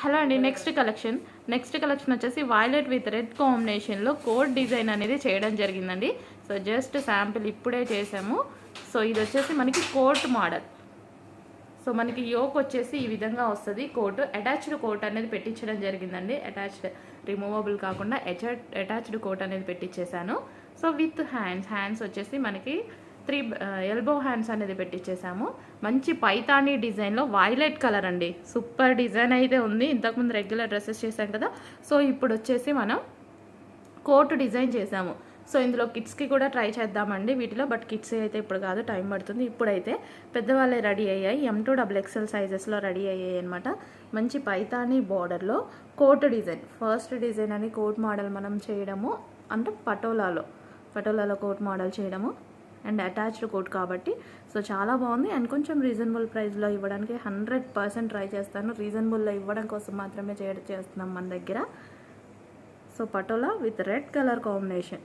Hello అండి. Next collection వచ్చేసి violet with red కాంబినేషన్లో కోట్ డిజైన్ అనేది చేయడం జరిగిందండి. సో జస్ట్ శాంపిల్ ఇప్పుడే చేసాము. సో ఇది వచ్చేసి మనకి కోట్ మోడల్. సో మనకి యోక్ వచ్చేసి ఈ విధంగా వస్తుంది. కోట్ అటాచ్డ్ కోట్ అనేది పెట్టించడం జరిగిందండి. అటాచ్డ్ రిమూవబుల్ కాకుండా అటాచ్డ్ కోట్ అనేది పెట్టించేసాను. సో విత్ హ్యాండ్స్ వచ్చేసి మనకి 3 ఎల్బో హ్యాండ్స్ అనేది పెట్టించేసాము. మంచి పైతానీ డిజైన్లో వైలెట్ కలర్ అండి. సూపర్ డిజైన్ అయితే ఉంది. ఇంతకుముందు రెగ్యులర్ డ్రెస్సెస్ చేసాం కదా. సో ఇప్పుడు వచ్చేసి మనం కోట్ డిజైన్ చేసాము. సో ఇందులో కిడ్స్కి కూడా ట్రై చేద్దామండి వీటిలో. బట్ కిడ్స్ అయితే ఇప్పుడు కాదు, టైం పడుతుంది. ఇప్పుడైతే పెద్దవాళ్ళే రెడీ అయ్యాయి. M2 XXL సైజెస్లో రెడీ అయ్యాయి అనమాట. మంచి పైతానీ బార్డర్లో కోట్ డిజైన్, ఫస్ట్ డిజైన్ అని కోట్ మోడల్ మనం చేయడము, అంటే పటోలాలో కోట్ మోడల్ చేయడము అండ్ అటాచ్డ్ కోట్ కాబట్టి సో చాలా బాగుంది. అండ్ కొంచెం రీజనబుల్ ప్రైస్లో ఇవ్వడానికి 100% ట్రై చేస్తాను. రీజనబుల్లో ఇవ్వడం కోసం మాత్రమే చేస్తున్నాం మన దగ్గర. So patola with red colour combination.